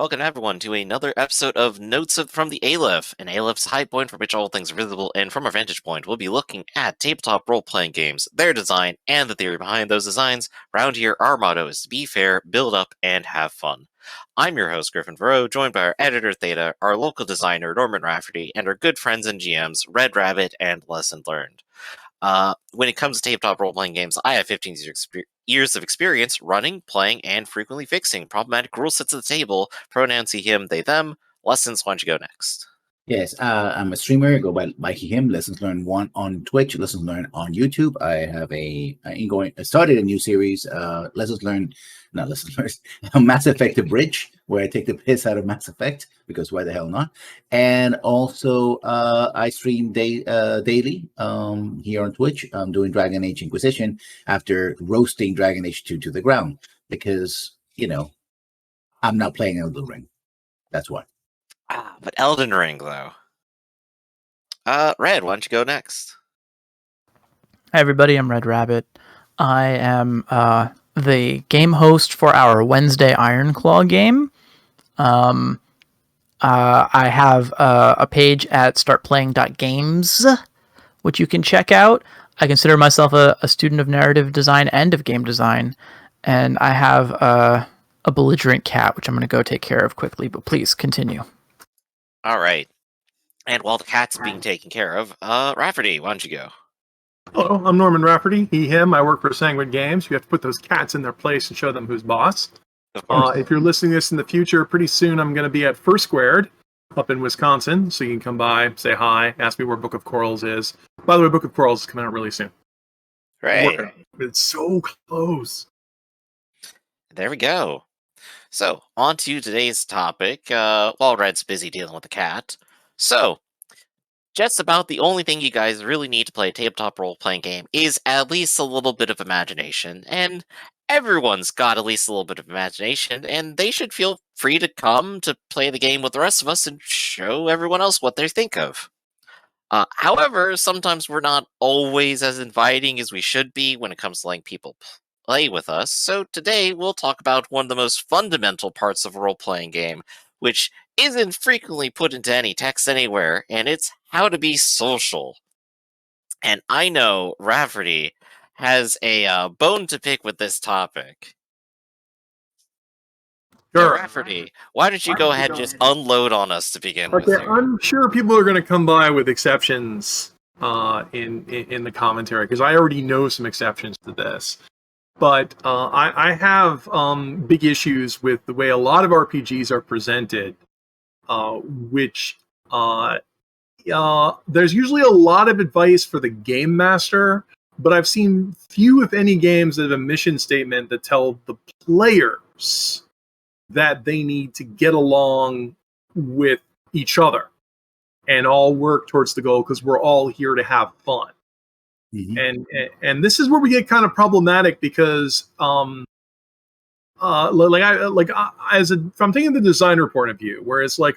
Welcome everyone to another episode of from the Aleph, an Aleph's high point from which all things are visible, and from our vantage point, we'll be looking at tabletop role-playing games, their design, and the theory behind those designs. Round here, our motto is to be fair, build up, and have fun. I'm your host, GriffinVarro, joined by our editor, Theta, our local designer, Norman Rafferty, and our good friends and GMs, RedRabbit and Lesson Learned. When it comes to tabletop role-playing games, I have 15 years of experience running, playing, and frequently fixing problematic rule sets at the table. Pronouns he, him, they, them. Lessons, why don't you go next? Yes, I'm a streamer. Go by he, him. Lessons Learned 1 on Twitch. Lessons Learned on YouTube. I have I started a new series. Lessons Learned, not Lessons Learned. Mass Effect: The Bridge, where I take the piss out of Mass Effect because why the hell not? And also, I stream daily here on Twitch. I'm doing Dragon Age Inquisition after roasting Dragon Age 2 to the ground because I'm not playing Elden Ring. That's why. But Elden Ring, though. Red, why don't you go next? Hi, everybody. I'm RedRabbit. I am the game host for our Wednesday Ironclaw game. I have a page at startplaying.games, which you can check out. I consider myself a student of narrative design and of game design, and I have a belligerent cat, which I'm going to go take care of quickly, but please continue. All right. And while the cat's being taken care of, Rafferty, why don't you go? Hello, I'm Norman Rafferty. He, him. I work for Sanguine Games. You have to put those cats in their place and show them who's boss. Of course. If you're listening to this in the future, pretty soon I'm going to be at First Squared up in Wisconsin, so you can come by, say hi, ask me where Book of Quarrels is. By the way, Book of Quarrels is coming out really soon. Right. It's so close. There we go. So, on to today's topic, while Red's busy dealing with the cat. So, just about the only thing you guys really need to play a tabletop role-playing game is at least a little bit of imagination, and everyone's got at least a little bit of imagination, and they should feel free to come to play the game with the rest of us and show everyone else what they think of. However, sometimes we're not always as inviting as we should be when it comes to letting people play with us, so today we'll talk about one of the most fundamental parts of a role-playing game, which isn't frequently put into any text anywhere, and it's how to be social. And I know Rafferty has a bone to pick with this topic. Sure. Rafferty, why don't you go ahead and just unload on us to begin with? Okay, I'm sure people are going to come by with exceptions in the commentary, because I already know some exceptions to this. But I have big issues with the way a lot of RPGs are presented, which there's usually a lot of advice for the game master, but I've seen few, if any, games that have a mission statement that tell the players that they need to get along with each other and all work towards the goal because we're all here to have fun. Mm-hmm. And this is where we get kind of problematic because if I'm taking the designer point of view, where it's like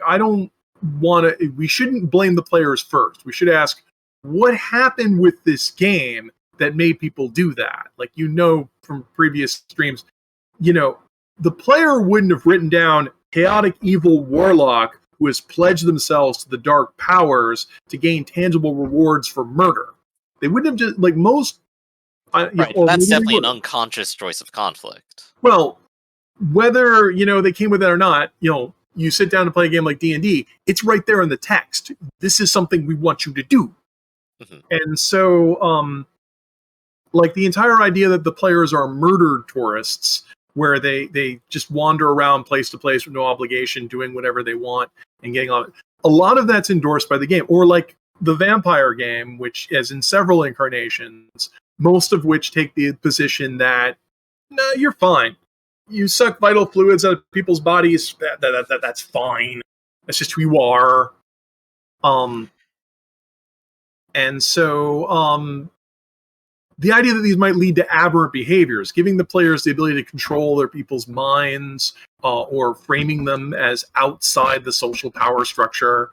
we shouldn't blame the players first. We should ask what happened with this game that made people do that. Like, from previous streams, the player wouldn't have written down chaotic evil warlock who has pledged themselves to the dark powers to gain tangible rewards for murder. They wouldn't have just most. Right, that's definitely an unconscious choice of conflict. Well, whether they came with that or not, you sit down to play a game like D&D, it's right there in the text. This is something we want you to do. Mm-hmm. And so, the entire idea that the players are murdered tourists, where they just wander around place to place with no obligation, doing whatever they want and getting on. A lot of that's endorsed by the game, or like the vampire game, which is in several incarnations, most of which take the position that, no, you're fine. You suck vital fluids out of people's bodies. That's fine. That's just who you are. And so the idea that these might lead to aberrant behaviors, giving the players the ability to control their people's minds, or framing them as outside the social power structure,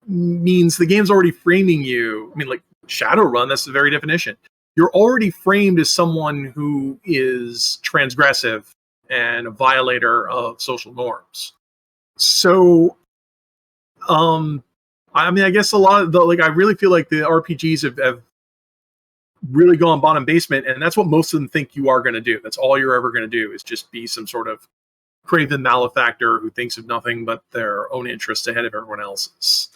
means the game's already framing you. I mean, like Shadowrun, that's the very definition. You're already framed as someone who is transgressive and a violator of social norms. So, I mean, I guess a lot of I really feel like the RPGs have really gone bottom basement, and that's what most of them think you are going to do. That's all you're ever going to do is just be some sort of craven malefactor who thinks of nothing but their own interests ahead of everyone else's.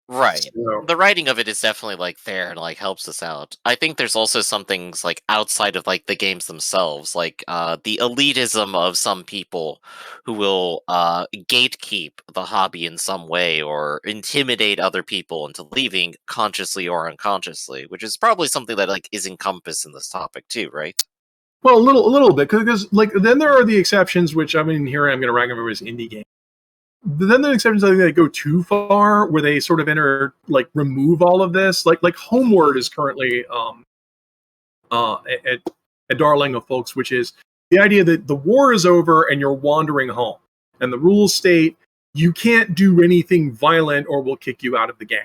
Right. So, The writing of it is definitely there and helps us out. I think there's also some things outside of the games themselves, the elitism of some people who will gatekeep the hobby in some way or intimidate other people into leaving consciously or unconsciously, which is probably something that is encompassed in this topic too, right? well, a little bit, because then there are the exceptions, which I mean, here I'm going to rank everybody's indie game. But then the exceptions I think that go too far, where they sort of remove all of this. Like Homeward is currently a darling of folks, which is the idea that the war is over and you're wandering home, and the rules state you can't do anything violent or we'll kick you out of the game.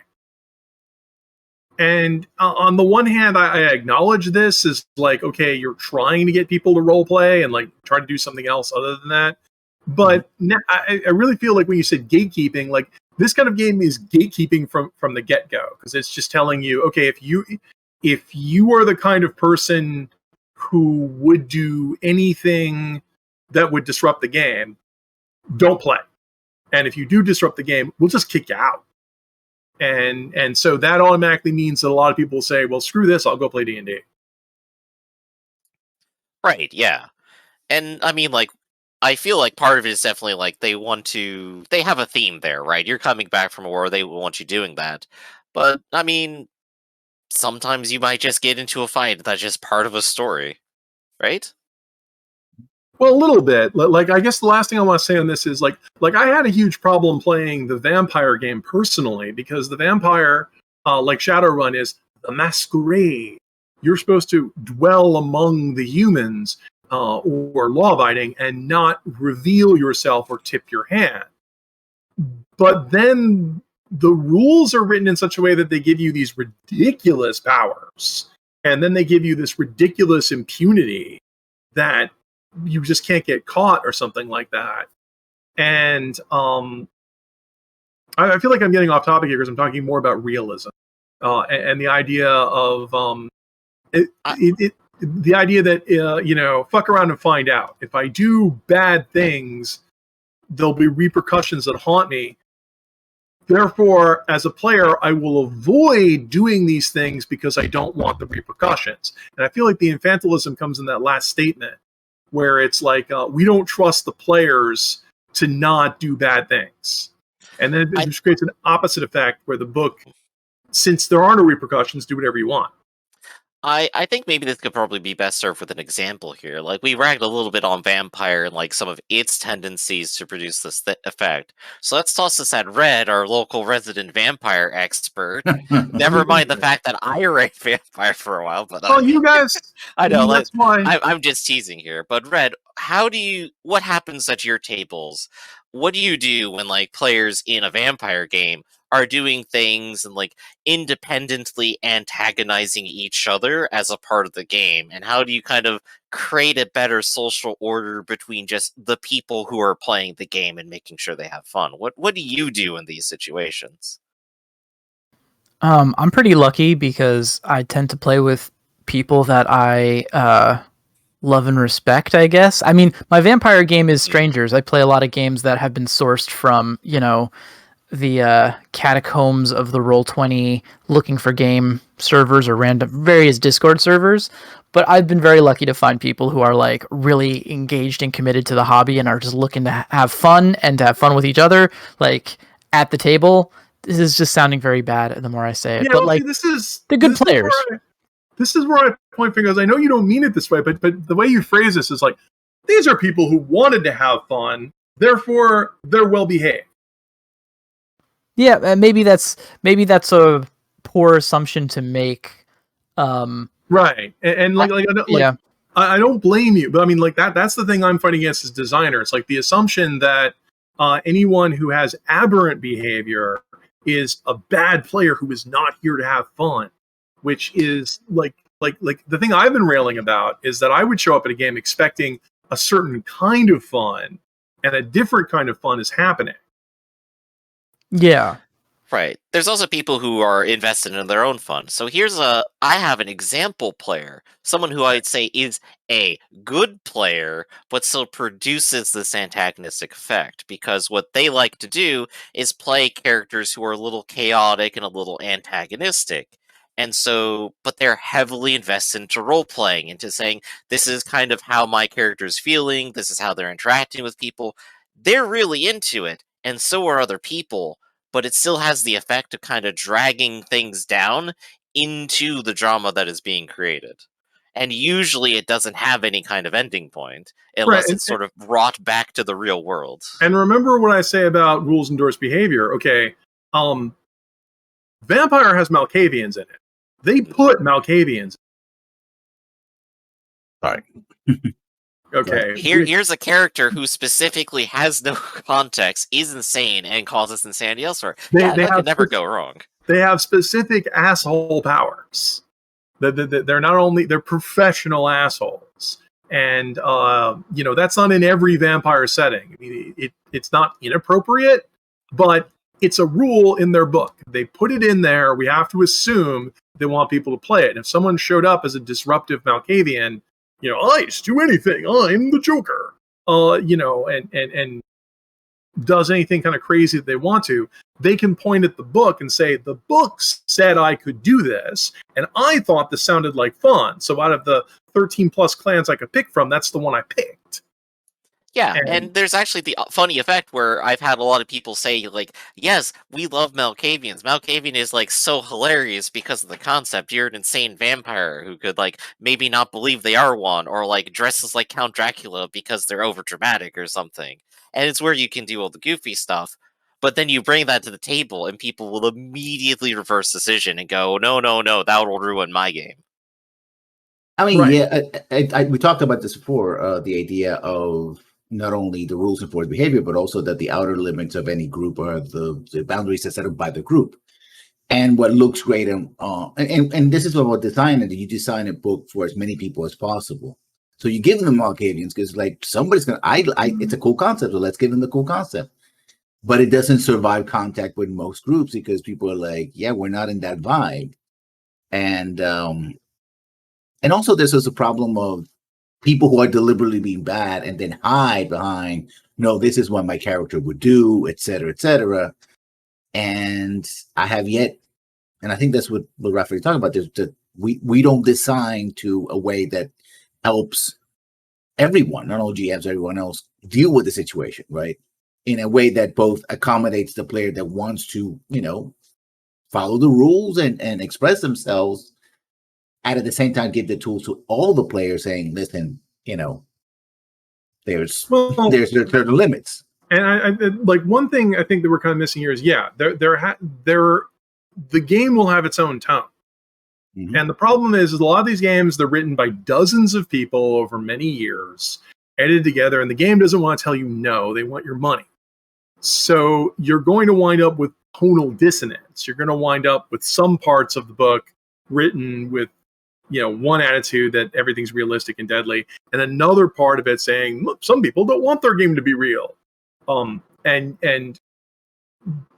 And on the one hand, I acknowledge this as okay, you're trying to get people to role play and try to do something else other than that. But I really feel like when you said gatekeeping, this kind of game is gatekeeping from the get-go, because it's just telling you, okay, if you are the kind of person who would do anything that would disrupt the game, don't play. And if you do disrupt the game, we'll just kick you out. And so that automatically means that a lot of people say, well, screw this, I'll go play D&D. Right, yeah. And I mean, I feel like part of it is definitely they have a theme there, right? You're coming back from a war, they want you doing that. But I mean, sometimes you might just get into a fight that's just part of a story, right? Well, a little bit. I guess the last thing I want to say on this is I had a huge problem playing the vampire game personally, because the vampire, like Shadowrun, is the masquerade. You're supposed to dwell among the humans, or law-abiding, and not reveal yourself or tip your hand. But then the rules are written in such a way that they give you these ridiculous powers, and then they give you this ridiculous impunity that you just can't get caught or something like that. And I feel like I'm getting off topic here because I'm talking more about realism, and the idea of the idea that fuck around and find out. If I do bad things, there'll be repercussions that haunt me. Therefore, as a player, I will avoid doing these things because I don't want the repercussions. And I feel like the infantilism comes in that last statement, where it's we don't trust the players to not do bad things. And then it just creates an opposite effect where the book, since there are no repercussions, do whatever you want. I think maybe this could probably be best served with an example here. We ragged a little bit on Vampire and some of its tendencies to produce this effect. So let's toss this at Red, our local resident vampire expert. Never mind the fact that I ran Vampire for a while, but you guys, I know that's why I'm just teasing here. But Red, what happens at your tables? What do you do when players in a vampire game are doing things and independently antagonizing each other as a part of the game? And how do you kind of create a better social order between just the people who are playing the game and making sure they have fun? What do you do in these situations? I'm pretty lucky because I tend to play with people that I love and respect, I guess. I mean, my vampire game is strangers. I play a lot of games that have been sourced from, the catacombs of the Roll20 looking for game servers or random various Discord servers. But I've been very lucky to find people who are really engaged and committed to the hobby and are just looking to have fun and to have fun with each other, at the table. This is just sounding very bad the more I say it. Yeah, but they're good players. This is where I point fingers. I know you don't mean it this way, but the way you phrase this is these are people who wanted to have fun, therefore they're well behaved. Yeah, maybe that's a poor assumption to make. Right, and I don't blame you, but I mean that's the thing I'm fighting against as designer. It's the assumption that anyone who has aberrant behavior is a bad player who is not here to have fun, which is like the thing I've been railing about is that I would show up at a game expecting a certain kind of fun, and a different kind of fun is happening. Yeah. Right. There's also people who are invested in their own fun. So I have an example player, someone who I'd say is a good player, but still produces this antagonistic effect because what they like to do is play characters who are a little chaotic and a little antagonistic. And so, but they're heavily invested into role playing, into saying, this is kind of how my character's feeling, this is how they're interacting with people. They're really into it, and so are other people, but it still has the effect of kind of dragging things down into the drama that is being created. And usually it doesn't have any kind of ending point Right. unless it's sort of brought back to the real world. And remember what I say about rules endorse behavior. Okay, Vampire has Malkavians in it. They put Malkavians. Sorry. Okay. Here's a character who specifically has no context, is insane, and causes insanity elsewhere. That could never go wrong. They have specific asshole powers. They're not only, they're professional assholes. And, that's not in every vampire setting. I mean, it's not inappropriate, but it's a rule in their book. They put it in there. We have to assume they want people to play it. And if someone showed up as a disruptive Malkavian, I just do anything. I'm the Joker. And does anything kind of crazy that they want to, they can point at the book and say, the book said I could do this, and I thought this sounded like fun. So out of the 13 plus clans I could pick from, that's the one I picked. Yeah, and there's actually the funny effect where I've had a lot of people say, like, yes, we love Malkavians. Malkavian is, like, so hilarious because of the concept. You're an insane vampire who could, like, maybe not believe they are one, or, like, dresses like Count Dracula because they're overdramatic or something. And it's where you can do all the goofy stuff. But then you bring that to the table, and people will immediately reverse decision and go, no, that will ruin my game. I mean, Right. yeah, we talked about this before, the idea of not only the rules enforce behavior, but also that the outer limits of any group are the boundaries that set up by the group. And what looks great, and this is about design, and you design a book for as many people as possible. So you give them Malkavians because, like, somebody's gonna, it's a cool concept, so let's give them the cool concept. But it doesn't survive contact with most groups because people are like, yeah, we're not in that vibe, and also there's also a problem of people who are deliberately being bad and then hide behind, no, this is what my character would do, et cetera. And I have yet, and I think that's what Rafferty talking about, is that we don't design to a way that helps everyone, not only GMs, everyone else, deal with the situation, right? In a way that both accommodates the player that wants to, follow the rules and express themselves, and at the same time give the tools to all the players saying, listen, there's the limits. And I like, one thing I think that we're kind of missing here is, the game will have its own tone. Mm-hmm. And the problem is a lot of these games, they're written by dozens of people over many years, edited together, and the game doesn't want to tell you no, they want your money. So you're going to wind up with tonal dissonance. You're going to wind up with some parts of the book written with, one attitude that everything's realistic and deadly, and another part of it saying, look, some people don't want their game to be real. And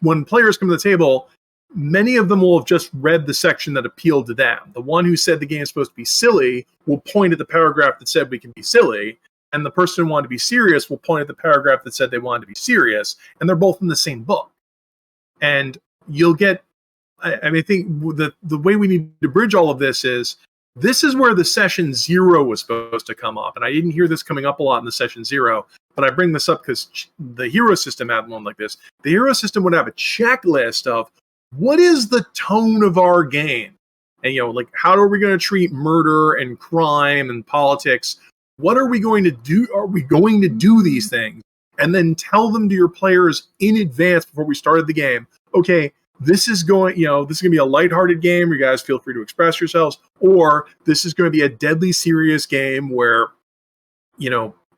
when players come to the table, many of them will have just read the section that appealed to them. The one who said the game is supposed to be silly will point at the paragraph that said we can be silly, and the person who wanted to be serious will point at the paragraph that said they wanted to be serious, and they're both in the same book. And you'll get, I think the way we need to bridge all of this is where the session 0 was supposed to come up. And I didn't hear this coming up a lot in the session 0, but I bring this up because the hero system had one like this. The hero system would have a checklist of, what is the tone of our game? And, like, how are we going to treat murder and crime and politics? What are we going to do? Are we going to do these things? And then tell them to your players in advance before we started the game, okay, this is going to be a lighthearted game where you guys feel free to express yourselves, or this is going to be a deadly serious game where,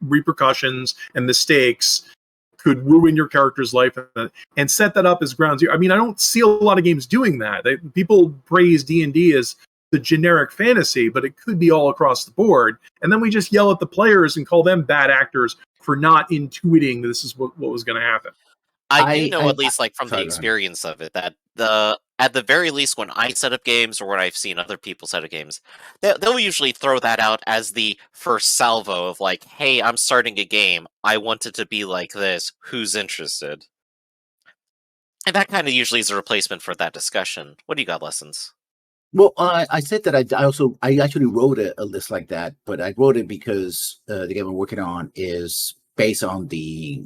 repercussions and mistakes could ruin your character's life, and set that up as ground zero. I mean, I don't see a lot of games doing that. People praise D&D as the generic fantasy, but it could be all across the board. And then we just yell at the players and call them bad actors for not intuiting this is what was going to happen. I do know, at least like from the sorry, go ahead. experience of it, that at the very least, when I set up games or when I've seen other people set up games, they'll usually throw that out as the first salvo of like, "Hey, I'm starting a game. I want it to be like this. Who's interested?" And that kind of usually is a replacement for that discussion. What do you got, Lessons? Well, I said that I actually wrote a list like that, but I wrote it because the game I'm working on is based on the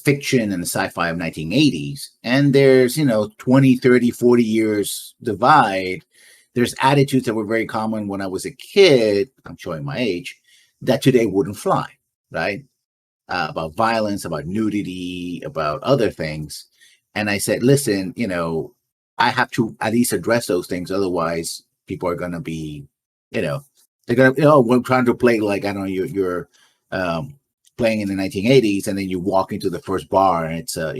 fiction and the sci-fi of 1980s, and there's 20, 30, 40 years divide. There's attitudes that were very common when I was a kid. I'm showing my age, that today wouldn't fly, right? About violence, about nudity, about other things. And I said, listen, I have to at least address those things. Otherwise, people are going to be, they're going to, we're trying to play like, I don't know, you're playing in the 1980s, and then you walk into the first bar and it's a,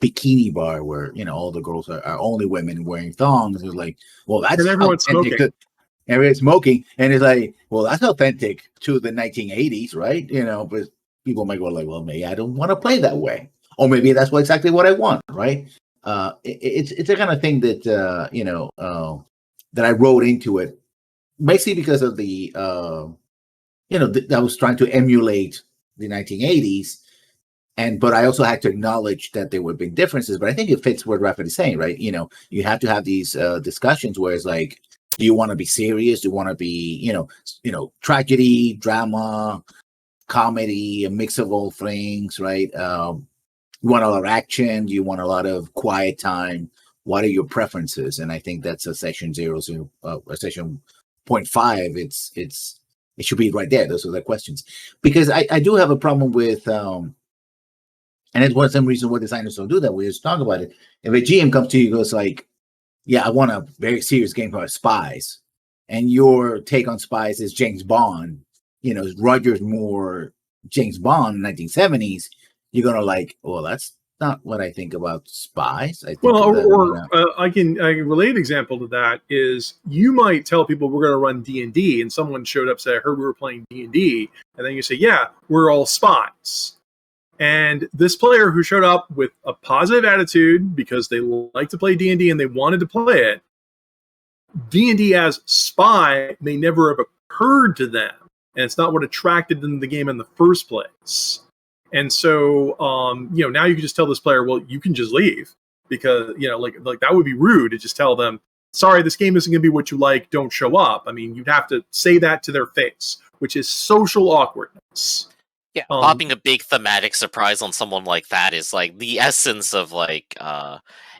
bikini bar where, all the girls are only women wearing thongs. It's like, well, that's and everyone's smoking. Everyone's smoking. And it's like, well, that's authentic to the 1980s, right? But people might go like, well, maybe I don't want to play that way. Or maybe that's exactly what I want, right? It's a kind of thing that that I wrote into it, basically because of the I was trying to emulate the 1980s, but I also had to acknowledge that there would be differences. But I think it fits what Rafferty is saying, right? You have to have these discussions where it's like, do you want to be serious? Do you want to be tragedy, drama, comedy, a mix of all things, right? You want a lot of action? You want a lot of quiet time? What are your preferences? And I think that's a session 0, a session 0.5. It should be right there. Those are the questions, because I do have a problem with, and it's one of some reasons why designers don't do that. We just talk about it. If a GM comes to you and goes like, "Yeah, I want a very serious game about spies," and your take on spies is James Bond, Roger's more James Bond, 1970s. You're gonna like, well, that's not what I think about spies. I think I can relate an example to that is you might tell people we're going to run D&D, and someone showed up and said, I heard we were playing D&D, and then you say, yeah, we're all spies. And this player who showed up with a positive attitude because they like to play D&D and they wanted to play it, D&D as spy may never have occurred to them, and it's not what attracted them to the game in the first place. And so, now you can just tell this player, well, you can just leave, because, like that would be rude to just tell them, sorry, this game isn't going to be what you like. Don't show up. I mean, you'd have to say that to their face, which is social awkwardness. Yeah, popping a big thematic surprise on someone like that is like the essence of like,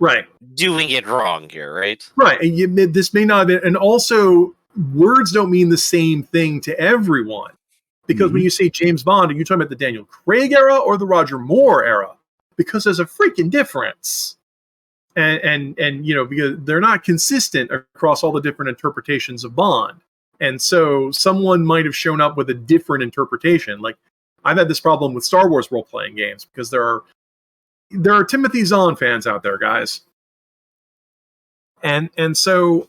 right, doing it wrong here, right? Right, and this may not have been, and also words don't mean the same thing to everyone. Because when you say James Bond, are you talking about the Daniel Craig era or the Roger Moore era? Because there's a freaking difference. And because they're not consistent across all the different interpretations of Bond. And so someone might have shown up with a different interpretation. Like, I've had this problem with Star Wars role-playing games because there are Timothy Zahn fans out there, guys. And so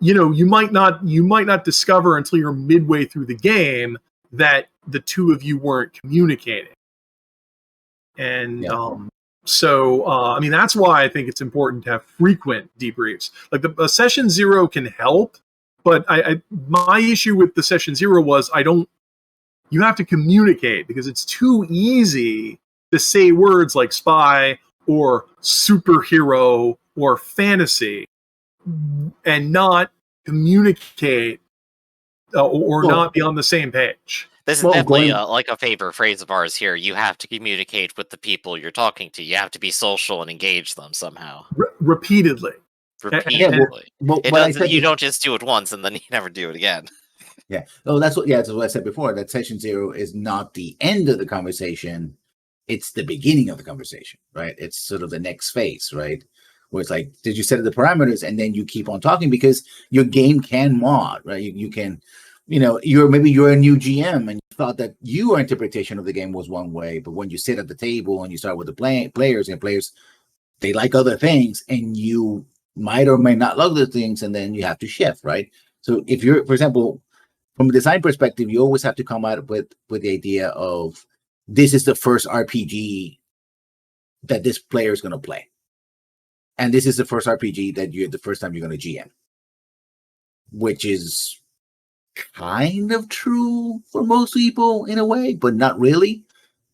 you might not discover until you're midway through the game that the two of you weren't communicating. And that's why I think it's important to have frequent debriefs. Like the session 0 can help, but my issue with the session 0 was you have to communicate, because it's too easy to say words like spy or superhero or fantasy and not communicate not be on the same page. This is definitely like a favorite phrase of ours here. You have to communicate with the people you're talking to. You have to be social and engage them somehow. Repeatedly. You don't just do it once and then you never do it again. Yeah. Oh, that's what I said before. That session 0 is not the end of the conversation. It's the beginning of the conversation, right? It's sort of the next phase, right? Where it's like, did you set the parameters, and then you keep on talking, because your game can mod, right? You can, you're a new GM and you thought that your interpretation of the game was one way, but when you sit at the table and you start with the players, they like other things, and you might or may not love those things, and then you have to shift, right? So if you're, for example, from a design perspective, you always have to come out with the idea of, this is the first RPG that this player is going to play. And this is the first RPG that the first time you're going to GM, which is kind of true for most people in a way, but not really.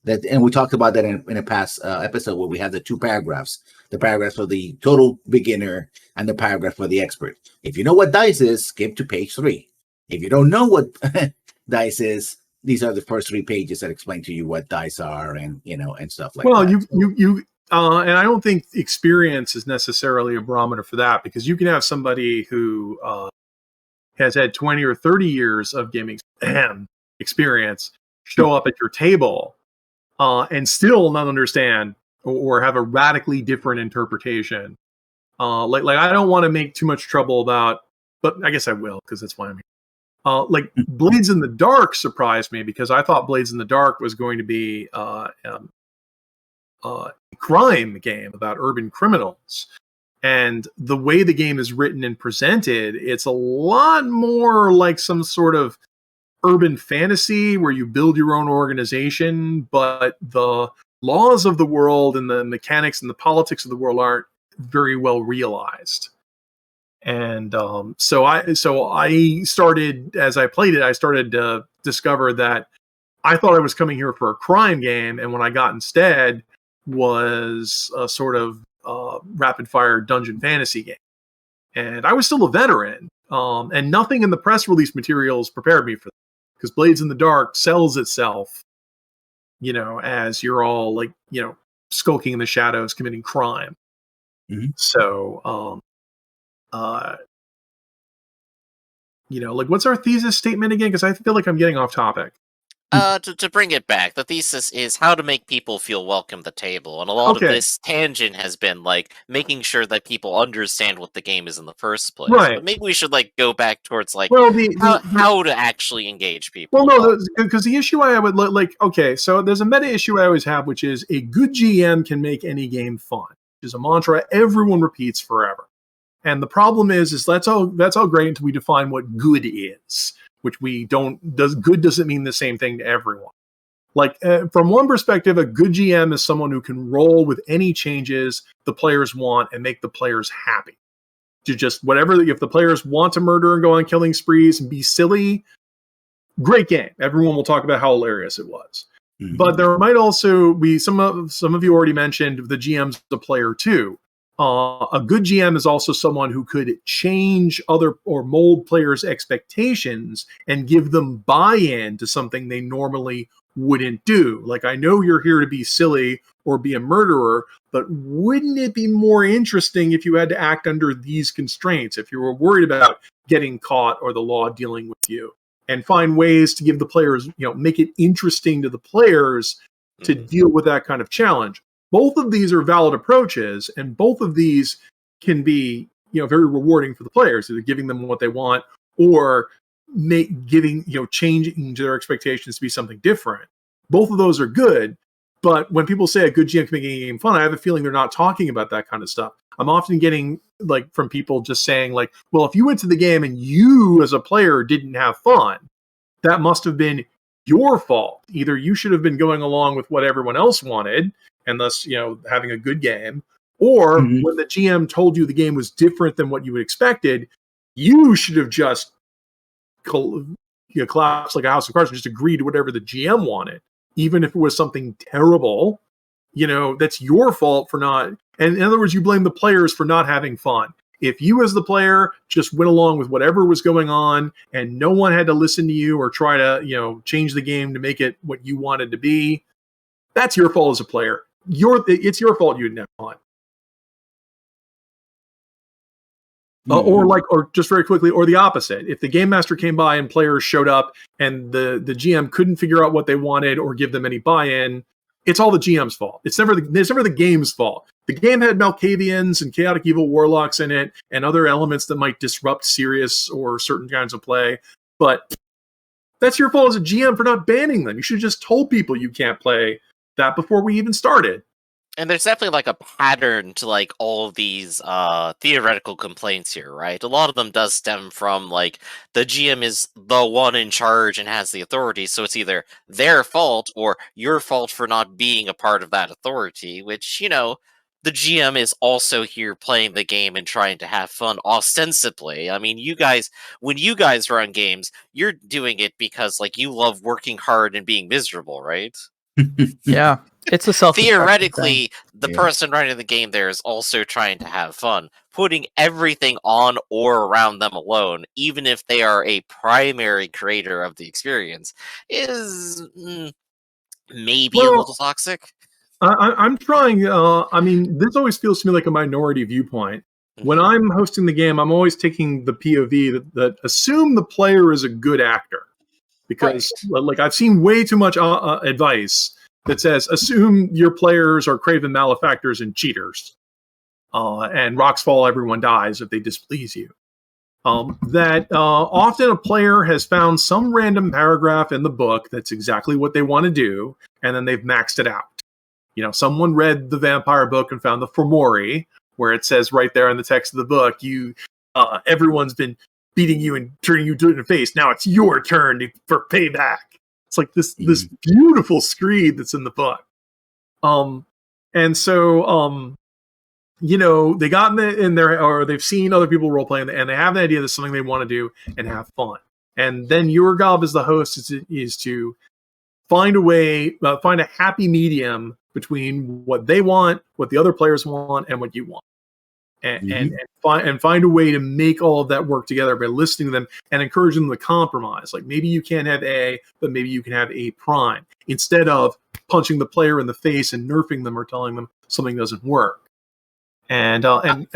And we talked about that in a past episode where we had the two paragraphs: the paragraph for the total beginner and the paragraph for the expert. If you know what dice is, skip to page 3. If you don't know what dice is, these are the first 3 pages that explain to you what dice are and stuff like that. Well, you and I don't think experience is necessarily a barometer for that, because you can have somebody who has had 20 or 30 years of gaming experience show up at your table and still not understand or have a radically different interpretation. Like I don't want to make too much trouble about, but I guess I will, because that's why I'm here. Like Blades in the Dark surprised me, because I thought Blades in the Dark was going to be a crime game about urban criminals. And the way the game is written and presented, it's a lot more like some sort of urban fantasy where you build your own organization, but the laws of the world and the mechanics and the politics of the world aren't very well realized. And so I started, as I played it, I started to discover that I thought I was coming here for a crime game, and what I got instead was a sort of rapid fire dungeon fantasy game. And I was still a veteran, and nothing in the press release materials prepared me for that, because Blades in the Dark sells itself, as you're all like, skulking in the shadows, committing crime. Mm-hmm. So, like, what's our thesis statement again? Because I feel like I'm getting off topic. To bring it back, the thesis is how to make people feel welcome at the table, and a lot of this tangent has been like making sure that people understand what the game is in the first place. Right. But maybe we should like go back towards like Well, how to actually engage people. Well, no, because the issue I would like, okay, so there's a meta issue I always have, which is a good GM can make any game fun, which is a mantra everyone repeats forever. And the problem is that's all great until we define what good is, which we don't. Good doesn't mean the same thing to everyone. Like, from one perspective, a good GM is someone who can roll with any changes the players want and make the players happy. To just whatever, if the players want to murder and go on killing sprees and be silly, great game. Everyone will talk about how hilarious it was. Mm-hmm. But there might also be some of you already mentioned the GM's the player too. A good GM is also someone who could change other or mold players' expectations and give them buy-in to something they normally wouldn't do. Like, I know you're here to be silly or be a murderer, but wouldn't it be more interesting if you had to act under these constraints, if you were worried about getting caught or the law dealing with you? And find ways to give the players, make it interesting to the players to deal with that kind of challenge. Both of these are valid approaches, and both of these can be, very rewarding for the players, either giving them what they want or changing their expectations to be something different. Both of those are good, but when people say a good GM can make a game fun, I have a feeling they're not talking about that kind of stuff. I'm often getting from people just saying like, well, if you went to the game and you as a player didn't have fun, that must have been your fault. Either you should have been going along with what everyone else wanted, and thus, having a good game, or when the GM told you the game was different than what you had expected, you should have just collapsed like a house of cards and just agreed to whatever the GM wanted, even if it was something terrible. That's your fault for not. And in other words, you blame the players for not having fun. If you as the player just went along with whatever was going on and no one had to listen to you or try to, change the game to make it what you wanted to be, that's your fault as a player. It's your fault you didn't have fun. Or just very quickly, or the opposite. If the game master came by and players showed up and the GM couldn't figure out what they wanted or give them any buy-in, it's all the GM's fault. It's never the game's fault. The game had Malkavians and chaotic evil warlocks in it and other elements that might disrupt serious or certain kinds of play. But that's your fault as a GM for not banning them. You should have just told people you can't play that before we even started. And there's definitely like a pattern to like all of these theoretical complaints here, right? A lot of them does stem from like the GM is the one in charge and has the authority, so it's either their fault or your fault for not being a part of that authority, which, the GM is also here playing the game and trying to have fun ostensibly. I mean, when you guys run games, you're doing it because like you love working hard and being miserable, right? Yeah, it's a self-destructive thing. Theoretically, the Yeah. person running the game there is also trying to have fun. Putting everything on or around them alone, even if they are a primary creator of the experience, is maybe a Well, little toxic. I'm trying. I mean, this always feels to me like a minority viewpoint. When Mhm. I'm hosting the game, I'm always taking the POV that assume the player is a good actor, because like I've seen way too much advice that says assume your players are craven malefactors and cheaters, and rocks fall, everyone dies if they displease you. That often a player has found some random paragraph in the book that's exactly what they want to do, and then they've maxed it out. Someone read the vampire book and found the Fomori, where it says right there in the text of the book, everyone's been beating you and turning you to the face. Now it's your turn for payback. It's like this beautiful screed that's in the book. And so they got in there, or they've seen other people role playing, and they have an idea that's something they want to do and have fun. And then your job as the host is to find a way, find a happy medium between what they want, what the other players want, and what you want, and find a way to make all of that work together by listening to them and encouraging them to compromise. Like maybe you can't have A, but maybe you can have A prime, instead of punching the player in the face and nerfing them or telling them something doesn't work. And I'm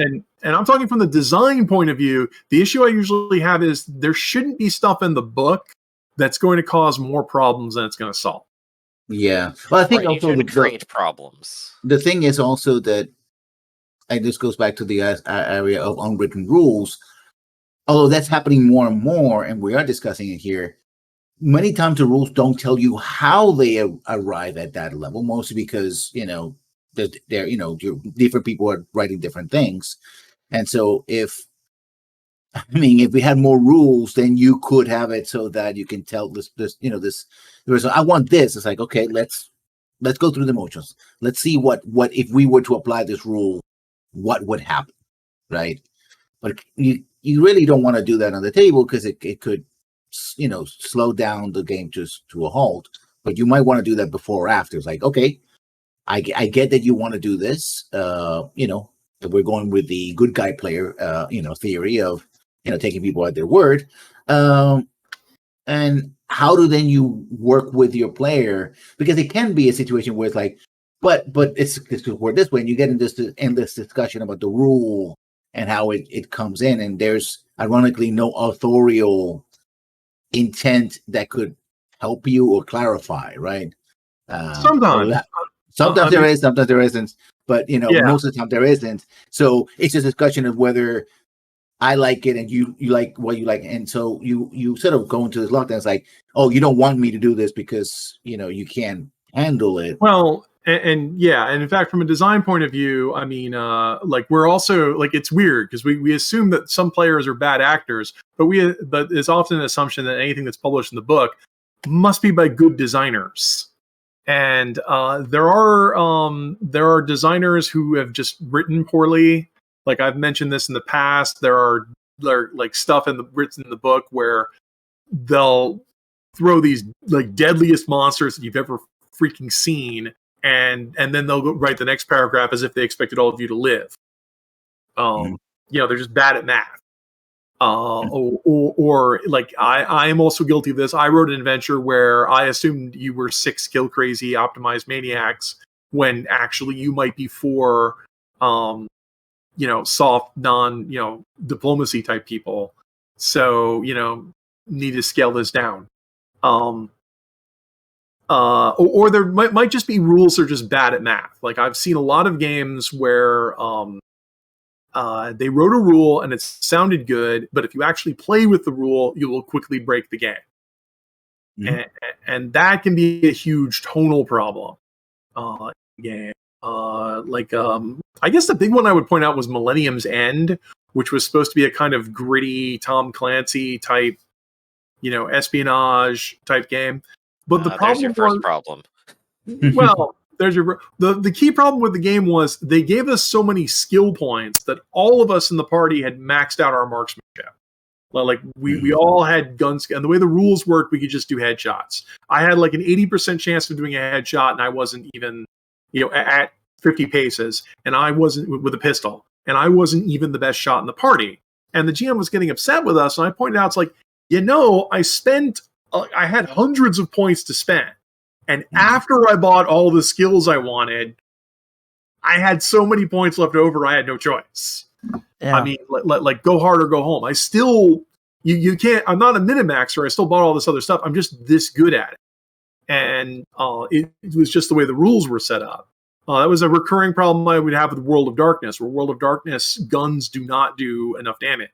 talking from the design point of view. The issue I usually have is there shouldn't be stuff in the book that's going to cause more problems than it's going to solve. Yeah. Well, I think Right, you also shouldn't create problems. the thing is also that, and this goes back to the area of unwritten rules, although that's happening more and more, and we are discussing it here. Many times the rules don't tell you how they arrive at that level, mostly because, different people are writing different things. And so if we had more rules, then you could have it so that you can tell I want this. It's like, okay, let's go through the motions. Let's see what if we were to apply this rule, what would happen, right? But you really don't want to do that on the table, because it could, slow down the game to a halt. But you might want to do that before or after. It's like, okay, I get that you want to do this. We're going with the good guy player, theory of, taking people at their word. And how do then you work with your player? Because it can be a situation where it's like, but it's worked this way, and you get into this endless discussion about the rule and how it comes in, and there's ironically no authorial intent that could help you or clarify, right? Sometimes There is, sometimes there isn't, but most of the time there isn't. So it's a discussion of whether I like it and you like what you like, and so you sort of go into this lockdown. It's like, oh, you don't want me to do this because you can't handle it. Well, and in fact, from a design point of view, I mean, like we're also like, it's weird because we assume that some players are bad actors, but it's often an assumption that anything that's published in the book must be by good designers. And there are designers who have just written poorly. Like I've mentioned this in the past. There are like stuff written in the book where they'll throw these like deadliest monsters that you've ever freaking seen, and then they'll go write the next paragraph as if they expected all of you to live. They're just bad at math. Or like I am also guilty of this. I wrote an adventure where I assumed you were 6 skill crazy optimized maniacs when actually you might be 4 soft diplomacy type people. So need to scale this down. Or there might just be rules that are just bad at math. Like I've seen a lot of games where they wrote a rule and it sounded good, but if you actually play with the rule, you will quickly break the game. And that can be a huge tonal problem in the game. I guess the big one I would point out was Millennium's End, which was supposed to be a kind of gritty Tom Clancy type, espionage type game. But the problem there's your first problem. well, there's the key problem with the game was they gave us so many skill points that all of us in the party had maxed out our marksmanship. Like we all had guns, and the way the rules worked, we could just do headshots. I had like an 80% chance of doing a headshot, and I wasn't even, at 50 paces, and I wasn't with a pistol, and I wasn't even the best shot in the party. And the GM was getting upset with us, and I pointed out, it's like, I had hundreds of points to spend. And after I bought all the skills I wanted, I had so many points left over, I had no choice. Yeah. I mean, like go hard or go home. I still, you can't, I'm not a Minimaxer. I still bought all this other stuff. I'm just this good at it. And it was just the way the rules were set up. That was a recurring problem I would have with World of Darkness, where World of Darkness guns do not do enough damage.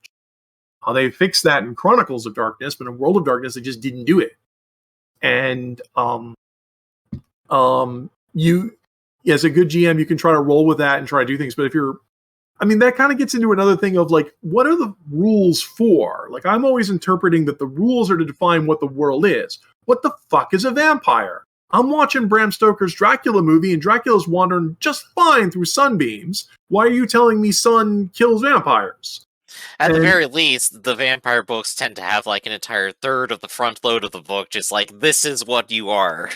They fixed that in Chronicles of Darkness, but in World of Darkness, they just didn't do it. And you, as a good GM, you can try to roll with that and try to do things. But that kind of gets into another thing of like, what are the rules for? Like, I'm always interpreting that the rules are to define what the world is. What the fuck is a vampire? I'm watching Bram Stoker's Dracula movie, and Dracula's wandering just fine through sunbeams. Why are you telling me sun kills vampires? At the very least, the vampire books tend to have like an entire third of the front load of the book, just like, this is what you are.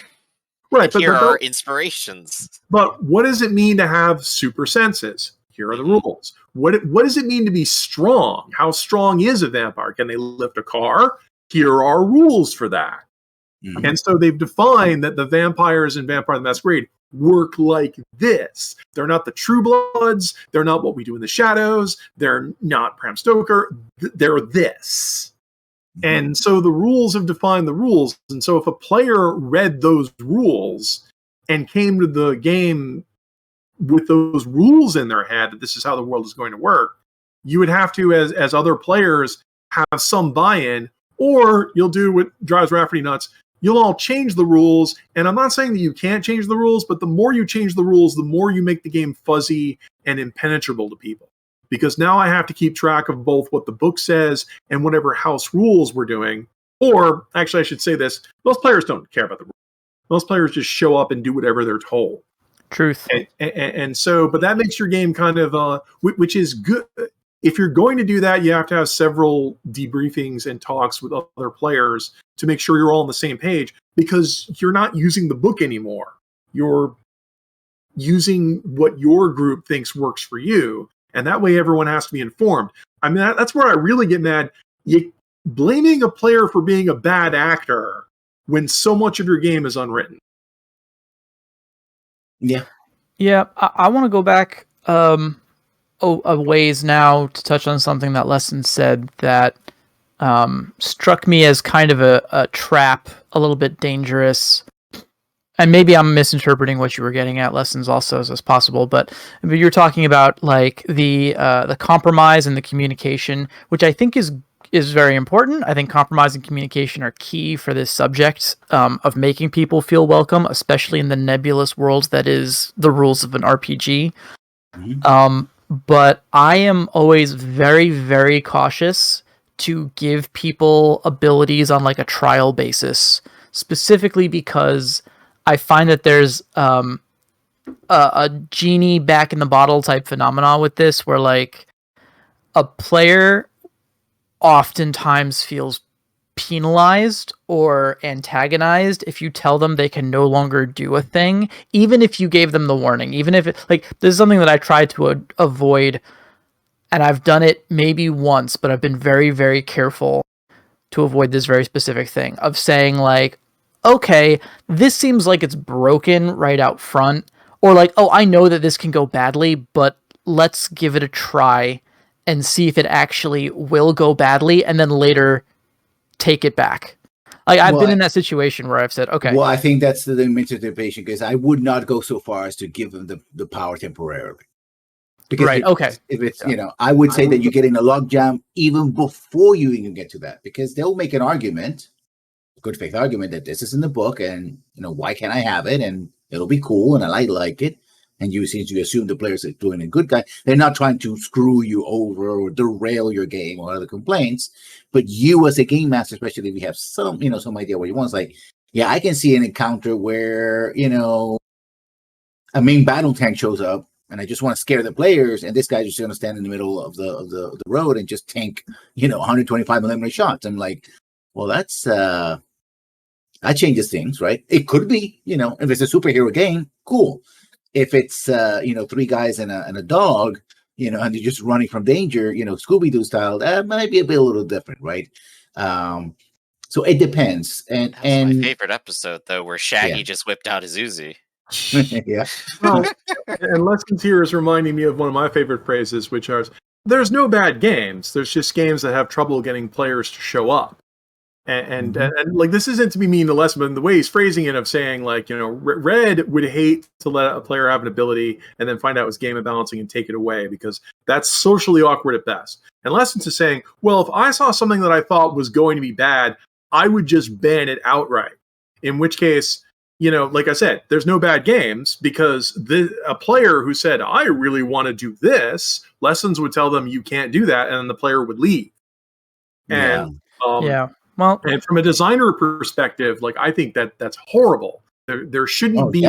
Right, but here are inspirations. But what does it mean to have super senses? Here are the rules. What does it mean to be strong? How strong is a vampire? Can they lift a car? Here are rules for that. Mm-hmm. And so they've defined that the vampires in Vampire the Masquerade work like this. They're not the True Bloods. They're not What We Do in the Shadows. They're not Bram Stoker. They're this. Mm-hmm. And so the rules have defined the rules. And so if a player read those rules and came to the game with those rules in their head, that this is how the world is going to work, you would have to, as other players, have some buy-in, or you'll do what drives Rafferty nuts. You'll all change the rules, and I'm not saying that you can't change the rules, but the more you change the rules, the more you make the game fuzzy and impenetrable to people. Because now I have to keep track of both what the book says and whatever house rules we're doing. Or, actually, I should say this, most players don't care about the rules. Most players just show up and do whatever they're told. Truth. And so, but that makes your game kind of, which is good. If you're going to do that, you have to have several debriefings and talks with other players to make sure you're all on the same page, because you're not using the book anymore. You're using what your group thinks works for you. And that way everyone has to be informed. I mean, that's where I really get mad. Blaming a player for being a bad actor when so much of your game is unwritten. Yeah. Yeah, I want to go back a ways now to touch on something that Lesson said that struck me as kind of a trap, a little bit dangerous. And maybe I'm misinterpreting what you were getting at, Lessons, also as possible. But you're talking about like the compromise and the communication, which I think is very important. I think compromise and communication are key for this subject of making people feel welcome, especially in the nebulous worlds that is the rules of an RPG. Mm-hmm. But I am always very, very cautious to give people abilities on like a trial basis, specifically because I find that there's a genie back in the bottle type phenomena with this, where like a player oftentimes feels penalized or antagonized if you tell them they can no longer do a thing, even if you gave them the warning. Even if this is something that I try to avoid, and I've done it maybe once, but I've been very, very careful to avoid this very specific thing of saying like, okay, this seems like it's broken right out front, or like, oh, I know that this can go badly, but let's give it a try and see if it actually will go badly, and then later take it back. Like I've been in that situation where I've said, okay. Well, I think that's the misinterpretation, because I would not go so far as to give them the power temporarily. Because right. If it's, I would say that you're getting a logjam even before you even get to that, because they'll make an argument, a good faith argument, that this is in the book and, why can't I have it? And it'll be cool and I like it. and you assume the players are doing a good guy. They're not trying to screw you over or derail your game or other complaints. But you, as a game master, especially if you have some idea what you want, it's like, yeah, I can see an encounter where a main battle tank shows up, and I just want to scare the players, and this guy's just going to stand in the middle of the road and just tank 125 millimeter shots. I'm like, well, that changes things, right? It could be, if it's a superhero game, cool. If it's three guys and a dog, and they're just running from danger, Scooby-Doo style, that might be a little different, right? So it depends. And That's my favorite episode, though, where Shaggy just whipped out his Uzi. Yeah. Well, and Lessons here is reminding me of one of my favorite phrases, which are, there's no bad games. There's just games that have trouble getting players to show up. And like, this isn't to be mean to Lesson, but the way he's phrasing it of saying, like, Red would hate to let a player have an ability and then find out it's game imbalancing and take it away, because that's socially awkward at best. And Lessons is saying, well, if I saw something that I thought was going to be bad, I would just ban it outright. In which case, like I said, there's no bad games, because a player who said, I really want to do this, Lessons would tell them you can't do that, and then the player would leave. And well, and from a designer perspective, like, I think that's horrible. There shouldn't be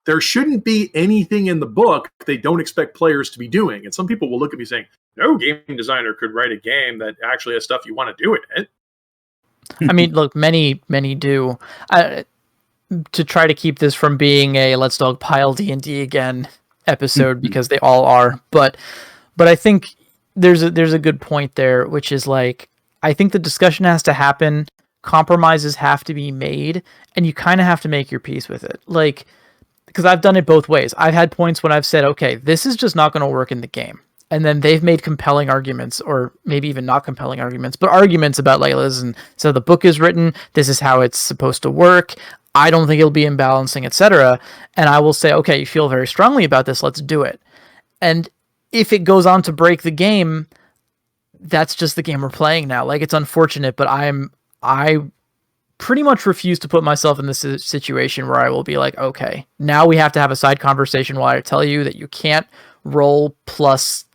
there shouldn't be anything in the book they don't expect players to be doing. And some people will look at me saying, no game designer could write a game that actually has stuff you want to do in it. I mean, look, many do. To try to keep this from being a Let's Dogpile D&D again episode, because they all are, but I think there's a good point there, which is, like, I think the discussion has to happen, compromises have to be made, and you kind of have to make your peace with it. Like, because I've done it both ways. I've had points when I've said, okay, this is just not going to work in the game. And then they've made compelling arguments, or maybe even not compelling arguments, but arguments about, like, listen, so the book is written, this is how it's supposed to work, I don't think it'll be imbalancing, etc. And I will say, okay, you feel very strongly about this, let's do it. And if it goes on to break the game, that's just the game we're playing now. Like, it's unfortunate, but I pretty much refuse to put myself in this situation where I will be like, okay, now we have to have a side conversation while I tell you that you can't roll plus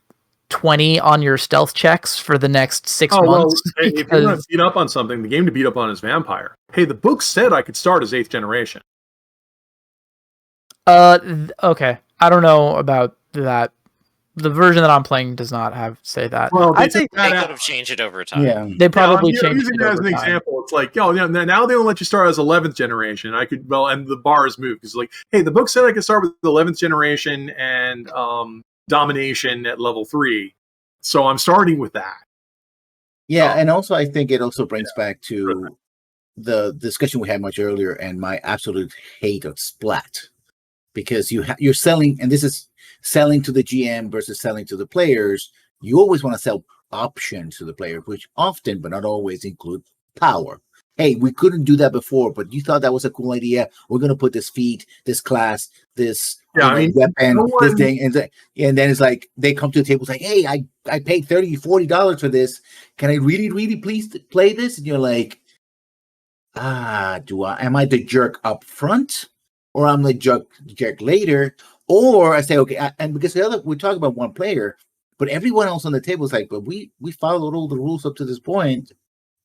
20 on your stealth checks for the next 6 months. Well, if you want to beat up on something, the game to beat up on is Vampire. Hey, the book said I could start as 8th generation. Okay. I don't know about that. The version that I'm playing does not say that. Well, I'd say They could have changed it over time. Yeah. they probably changed using it it as over an time. example. It's like, now they don't let you start as 11th generation. And the bar is moved. It's like, hey, the book said I could start with 11th generation and domination at level 3. So I'm starting with that. Yeah, and also I think it also brings back to the discussion we had much earlier and my absolute hate of Splat. Because you're selling, and this is selling to the GM versus selling to the players. You always want to sell options to the player, which often, but not always, include power. Hey, we couldn't do that before, but you thought that was a cool idea. We're going to put this feat, this class, this weapon, this thing. And then it's like, they come to the table, it's like, hey, I paid $30, $40 for this. Can I really, really please play this? And you're like, am I the jerk up front? Or I'm the jerk later? Or I say, okay, and because we're talking about one player, but everyone else on the table is like, but we followed all the rules up to this point.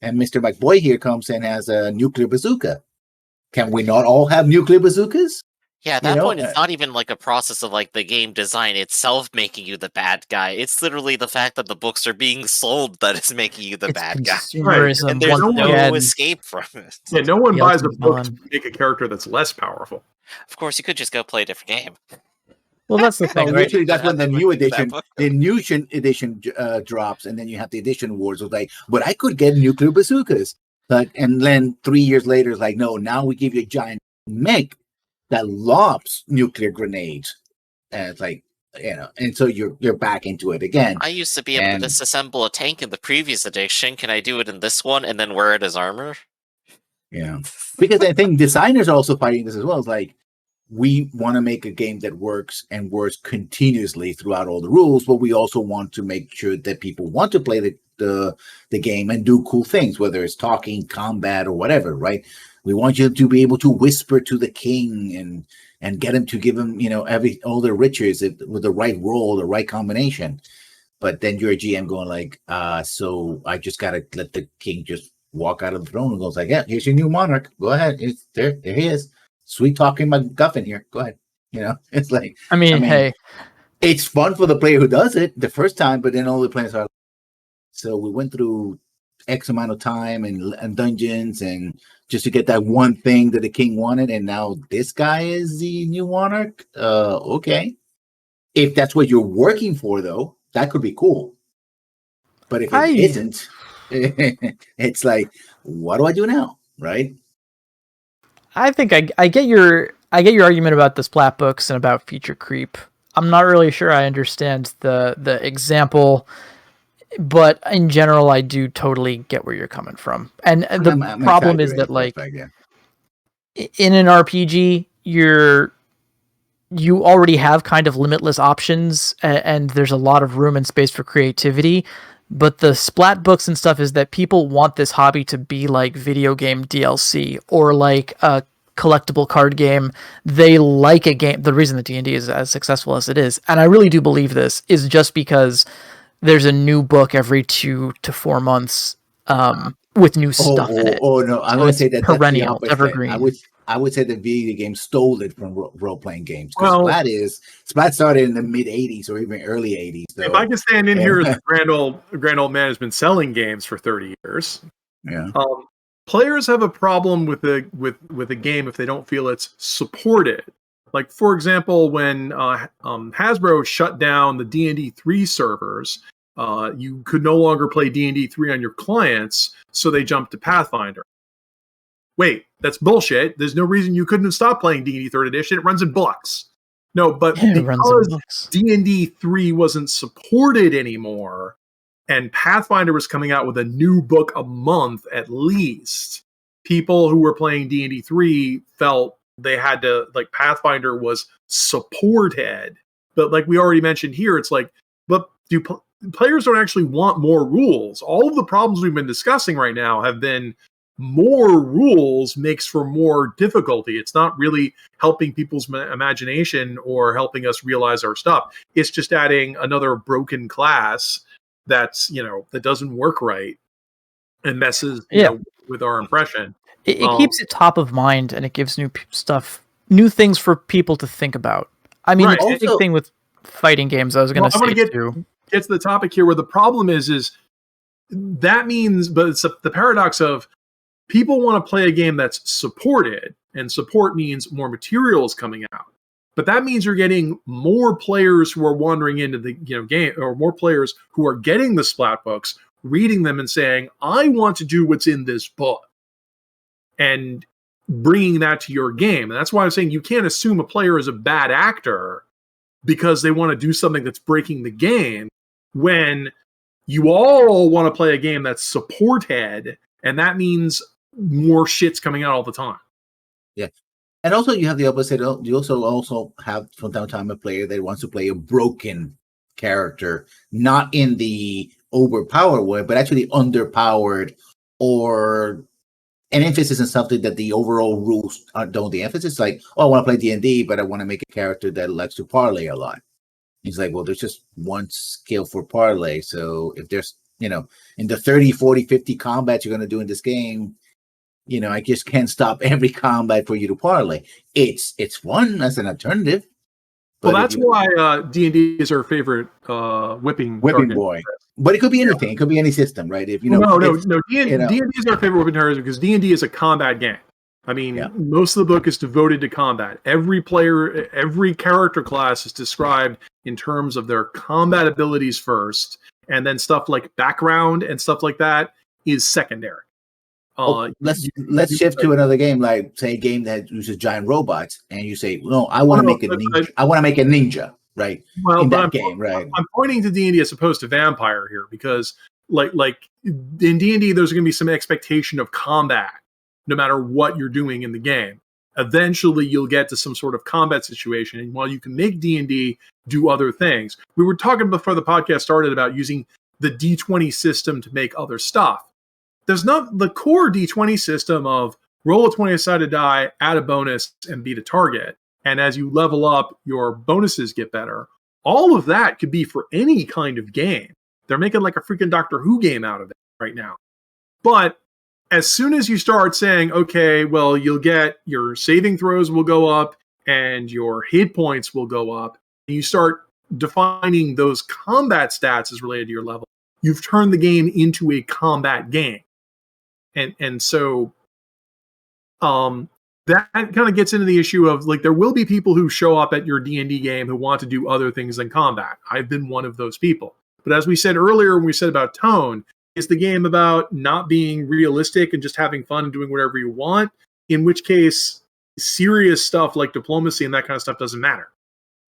And Mr. McBoy here comes and has a nuclear bazooka. Can we not all have nuclear bazookas? Yeah, at that point, it's not even like a process of, like, the game design itself making you the bad guy. It's literally the fact that the books are being sold that is making you the bad guy. Consumerism, And there's once no again. escape from it. Yeah, no one The buys a ultimate book villain. to make a character that's less powerful. Of course, you could just go play a different game. Well, that's the thing, right? Literally, that's when the new edition, book. edition drops, and then you have the edition wars. It's like, but I could get nuclear bazookas. And then 3 years later, it's like, no, now we give you a giant mech that lobs nuclear grenades. And it's like, and so you're back into it again. I used to be able to disassemble a tank in the previous edition. Can I do it in this one and then wear it as armor? Yeah. Because I think designers are also fighting this as well. It's like, we want to make a game that works and works continuously throughout all the rules, but we also want to make sure that people want to play the game and do cool things, whether it's talking, combat, or whatever, right? We want you to be able to whisper to the king and get him to give him, all the riches with the right roll, the right combination. But then you're a GM going like, so I just gotta let the king just walk out of the throne and goes like, yeah, here's your new monarch. Go ahead. There he is. Sweet talking MacGuffin here. Go ahead. It's like, I mean, hey, it's fun for the player who does it the first time, but then all the players are. So we went through X amount of time and dungeons and just to get that one thing that the king wanted, and now this guy is the new monarch. Okay, if that's what you're working for, though, that could be cool. But if it isn't, it's like, what do I do now, right? I think I get your argument about the splat books and about feature creep. I'm not really sure I understand the example, but in general, I do totally get where you're coming from. And the problem is that, like, in an RPG, you already have kind of limitless options, and there's a lot of room and space for creativity. But the splat books and stuff is that people want this hobby to be like video game DLC or like a collectible card game. They like a game. The reason that D&D is as successful as it is, and I really do believe this, is just because there's a new book every 2 to 4 months with new stuff in it. Oh no, I'm going to say that perennial, that's the opposite. evergreen. I would say the video game stole it from role-playing games. Because Splat started in the mid-'80s or even early '80s. So, if I can stand in here as a grand old man who's been selling games for 30 years, players have a problem with a game if they don't feel it's supported. Like, for example, when Hasbro shut down the D&D 3 servers, you could no longer play D&D 3 on your clients, so they jumped to Pathfinder. Wait, that's bullshit. There's no reason you couldn't have stopped playing D&D 3rd edition. It runs in books. No, but because D&D 3 wasn't supported anymore, and Pathfinder was coming out with a new book a month at least, people who were playing D&D 3 felt they had to, like, Pathfinder was supported. But like we already mentioned here, it's like, but players don't actually want more rules. All of the problems we've been discussing right now have been more rules makes for more difficulty. It's not really helping people's imagination or helping us realize our stuff. It's just adding another broken class that's, that doesn't work right and messes with our impression. It keeps it top of mind, and it gives new things for people to think about. I mean, it's a big thing with fighting games. I was going to say get to the topic here where the problem is that means, but it's the paradox of people want to play a game that's supported, and support means more materials coming out. But that means you're getting more players who are wandering into the game, or more players who are getting the splat books, reading them, and saying, "I want to do what's in this book," and bringing that to your game. And that's why I'm saying you can't assume a player is a bad actor because they want to do something that's breaking the game, when you all want to play a game that's supported, and that means more shit's coming out all the time. Yeah. And also you have the opposite. You also have from time to time a player that wants to play a broken character, not in the overpowered way, but actually underpowered, or an emphasis on something that the overall rules don't. The emphasis, like, I want to play D&D, but I want to make a character that likes to parlay a lot. He's like, well, there's just one skill for parlay. So if there's, in the 30, 40, 50 combats you're going to do in this game, I just can't stop every combat for you to parlay. It's fun as an alternative. Well, that's why D&D is our favorite whipping boy. But it could be anything. It could be any system, right? If no. D&D is our favorite whipping target because D&D is a combat game. I mean, most of the book is devoted to combat. Every character class is described in terms of their combat abilities first, and then stuff like background and stuff like that is secondary. Let's shift to another game, like say a game that uses giant robots, and you say, "No, I want to make a ninja. I want to make a ninja." Right. Well, in but that game, right? I'm pointing to D&D as opposed to Vampire here because, like in D&D, there's going to be some expectation of combat, no matter what you're doing in the game. Eventually, you'll get to some sort of combat situation, and while you can make D&D do other things, we were talking before the podcast started about using the D20 system to make other stuff. There's not the core D20 system of roll a 20-sided die, add a bonus, and beat a target. And as you level up, your bonuses get better. All of that could be for any kind of game. They're making like a freaking Doctor Who game out of it right now. But as soon as you start saying, okay, well, you'll get your saving throws will go up and your hit points will go up, and you start defining those combat stats as related to your level, you've turned the game into a combat game. And so that kind of gets into the issue of like there will be people who show up at your D&D game who want to do other things than combat. I've been one of those people. But as we said earlier when we said about tone, is the game about not being realistic and just having fun and doing whatever you want? In which case, serious stuff like diplomacy and that kind of stuff doesn't matter.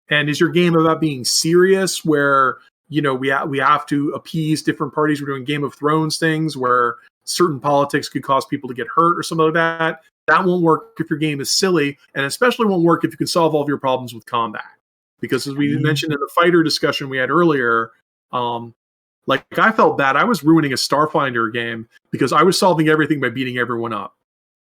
And is your game about being serious where, you know, we have to appease different parties? We're doing Game of Thrones things where certain politics could cause people to get hurt or something like that. That won't work if your game is silly, and especially won't work if you can solve all of your problems with combat. Because as we mentioned in the fighter discussion we had earlier, like I felt bad. I was ruining a Starfinder game because I was solving everything by beating everyone up.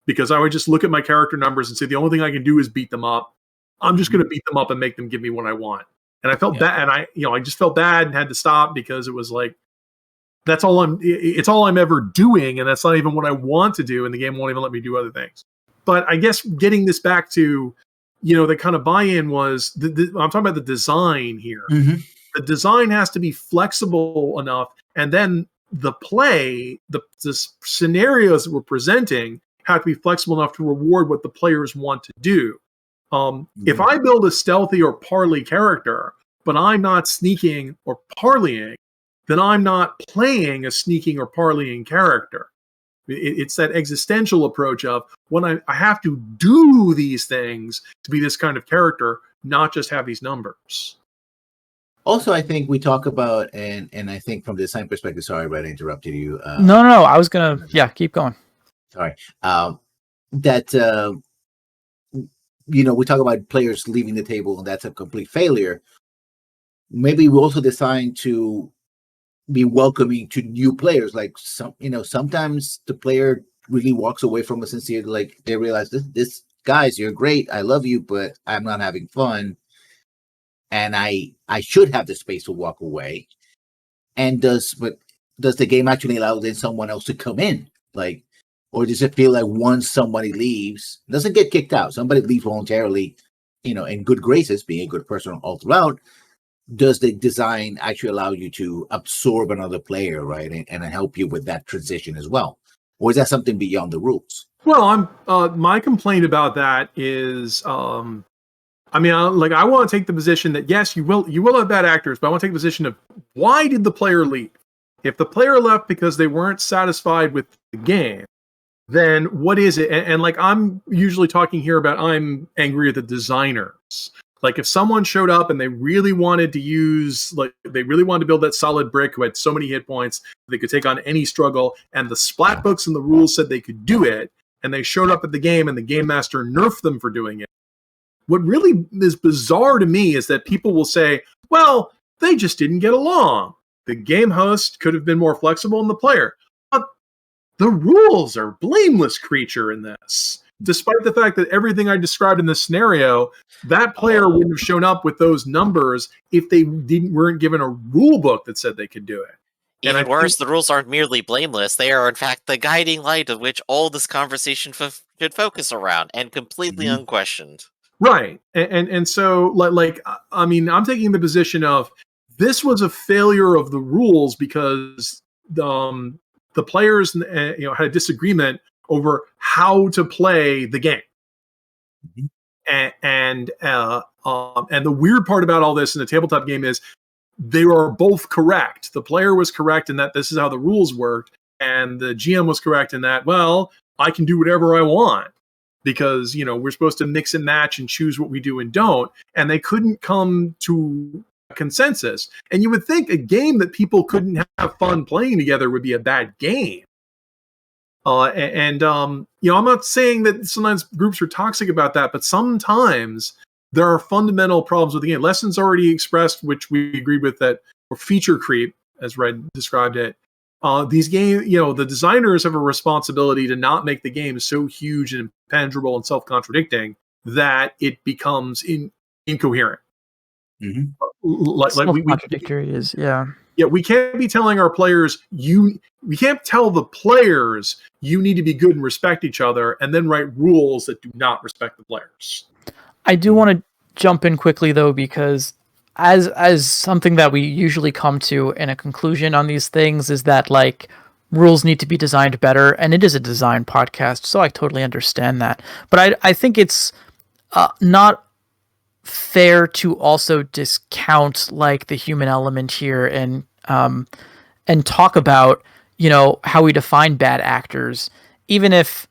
Because I would just look at my character numbers and say, the only thing I can do is beat them up. I'm just going to beat them up and make them give me what I want. And I felt bad, and I just felt bad and had to stop because it was like, it's all I'm ever doing, and that's not even what I want to do, and the game won't even let me do other things. But I guess getting this back to, you know, the kind of buy-in was, I'm talking about the design here. Mm-hmm. The design has to be flexible enough, and then the play, the scenarios that we're presenting have to be flexible enough to reward what the players want to do. If I build a stealthy or parley character, but I'm not sneaking or parleying, then I'm not playing a sneaking or parleying character. It's that existential approach of when I have to do these things to be this kind of character, not just have these numbers. Also, I think we talk about, and I think from the design perspective, sorry, Brad, I interrupted you. No, I was going to, keep going. Sorry. You know, we talk about players leaving the table, and that's a complete failure. Maybe we also design to be welcoming to new players. Like sometimes the player really walks away from us sincerely, like they realize this guys, you're great, I love you, but I'm not having fun, and I should have the space to walk away. And does the game actually allow then someone else to come in, like, or does it feel like once somebody leaves, doesn't get kicked out, somebody leaves voluntarily, in good graces, being a good person all throughout? Does the design actually allow you to absorb another player, right, and help you with that transition as well, or is that something beyond the rules? Well, my complaint about that is, I want to take the position that yes, you will have bad actors, but I want to take the position of why did the player leave? If the player left because they weren't satisfied with the game, then what is it? And like I'm usually talking here about, I'm angry at the designers. Like if someone showed up and they really wanted to build that solid brick who had so many hit points, they could take on any struggle, and the splat books and the rules said they could do it, and they showed up at the game and the game master nerfed them for doing it. What really is bizarre to me is that people will say, well, they just didn't get along. The game host could have been more flexible than the player. But the rules are blameless creature in this. Despite the fact that everything I described in this scenario, that player wouldn't have shown up with those numbers if they weren't given a rule book that said they could do it. Even worse, the rules aren't merely blameless. They are, in fact, the guiding light of which all this conversation should focus around, and completely unquestioned. Right. And so, I'm taking the position of this was a failure of the rules because the players had a disagreement over how to play the game. And the weird part about all this in the tabletop game is they are both correct. The player was correct in that this is how the rules worked, and the GM was correct in that, well, I can do whatever I want because, we're supposed to mix and match and choose what we do and don't. And they couldn't come to a consensus. And you would think a game that people couldn't have fun playing together would be a bad game. I'm not saying that sometimes groups are toxic about that, but sometimes there are fundamental problems with the game. Lessons already expressed, which we agreed with, that or feature creep, as Red described it. these game, the designers have a responsibility to not make the game so huge and impenetrable and self-contradicting that it becomes incoherent. Mhm. Contradictory is We can't be telling our players we can't tell the players you need to be good and respect each other, and then write rules that do not respect the players. I do want to jump in quickly though, because as something that we usually come to in a conclusion on these things is that like rules need to be designed better, and it is a design podcast, so I totally understand that. But I think it's not fair to also discount like the human element here and talk about how we define bad actors, even if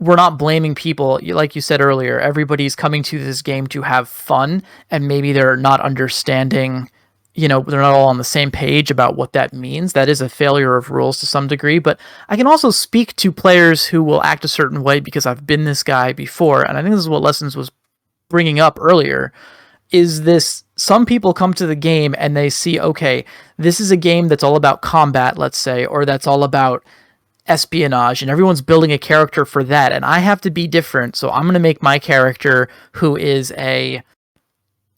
we're not blaming people. Like you said earlier, everybody's coming to this game to have fun, and maybe they're not understanding, they're not all on the same page about what that means. That is a failure of rules to some degree, but I can also speak to players who will act a certain way because I've been this guy before, and I think this is what Lessons was bringing up earlier, is this: some people come to the game and they see, okay, this is a game that's all about combat, let's say, or that's all about espionage, and everyone's building a character for that, and I have to be different, so I'm going to make my character who is a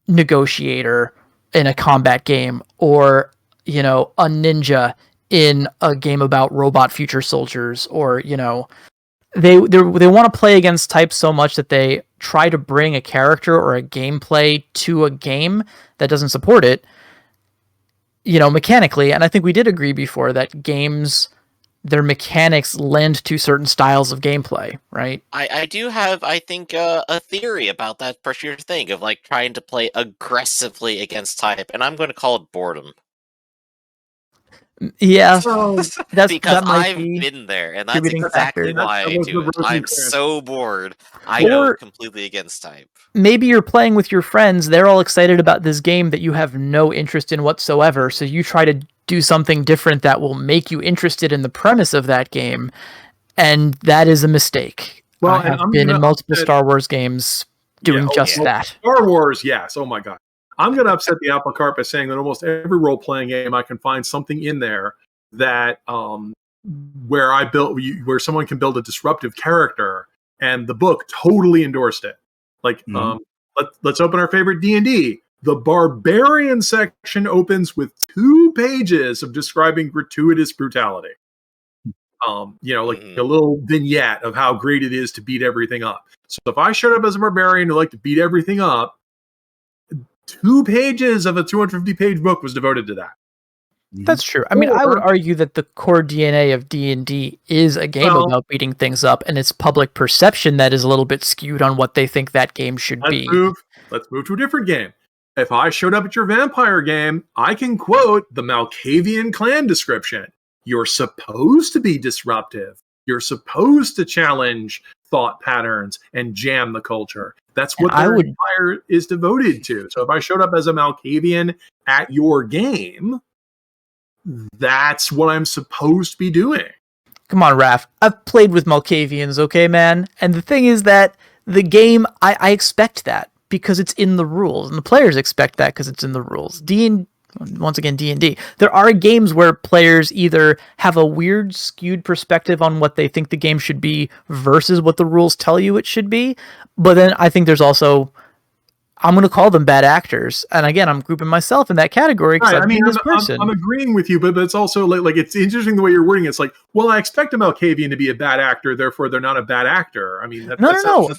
negotiator in a combat game, or a ninja in a game about robot future soldiers, or they want to play against types so much that they try to bring a character or a gameplay to a game that doesn't support it, mechanically. And I think we did agree before that games, their mechanics lend to certain styles of gameplay, right? I do have, I think, a theory about that particular thing of like trying to play aggressively against type, and I'm going to call it boredom. Yeah, that's because I've been there, and that's exactly why I do it. I'm so bored. I go completely against type. Maybe you're playing with your friends, they're all excited about this game that you have no interest in whatsoever, so you try to do something different that will make you interested in the premise of that game, and that is a mistake. Well, I have been in multiple Star Wars games doing that. Star Wars, yes. Oh my god. I'm going to upset the apple cart by saying that almost every role-playing game I can find something in there that where someone can build a disruptive character, and the book totally endorsed it. Like, let's open our favorite D&D. The barbarian section opens with 2 pages of describing gratuitous brutality. Like a little vignette of how great it is to beat everything up. So if I showed up as a barbarian who liked to beat everything up, 2 pages of a 250-page book was devoted to that. That's true. I mean, I would argue that the core DNA of D&D is a game about beating things up, and it's public perception that is a little bit skewed on what they think that game should be. Let's move to a different game. If I showed up at your vampire game, I can quote the Malkavian clan description. You're supposed to be disruptive. You're supposed to challenge thought patterns and jam the culture. That's what their empire is devoted to. So if I showed up as a Malkavian at your game, that's what I'm supposed to be doing. Come on, Raph. I've played with Malkavians, okay, man? And the thing is that the game, I expect that because it's in the rules, and the players expect that because it's in the rules. Once again, D&D. There are games where players either have a weird, skewed perspective on what they think the game should be versus what the rules tell you it should be. But then I think there's also, I'm going to call them bad actors. And again, I'm grouping myself in that category because I've been this person. I'm agreeing with you, but it's also like it's interesting the way you're wording it. It's like, well, I expect a Malkavian to be a bad actor, therefore they're not a bad actor. I mean, no.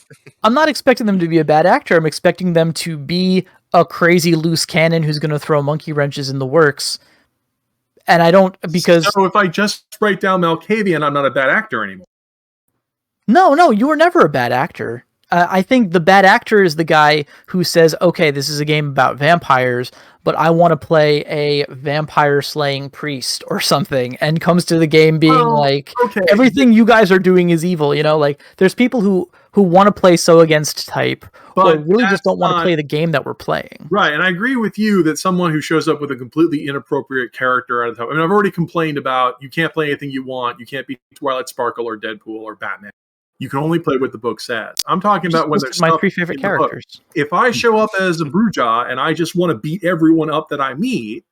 I'm not expecting them to be a bad actor. I'm expecting them to be a crazy loose cannon who's going to throw monkey wrenches in the works. And I don't, because... So if I just write down Malkavian, I'm not a bad actor anymore. No, you were never a bad actor. I think the bad actor is the guy who says, okay, this is a game about vampires, but I want to play a vampire slaying priest or something, and comes to the game being everything you guys are doing is evil, like there's people who want to play so against type, but really just don't want to play the game that we're playing. Right, and I agree with you that someone who shows up with a completely inappropriate character out of the top, I mean, I've already complained about you can't play anything you want, you can't be Twilight Sparkle or Deadpool or Batman. You can only play what the book says. I'm talking about when there's my 3 favorite characters. If I show up as a Bruja and I just want to beat everyone up that I meet,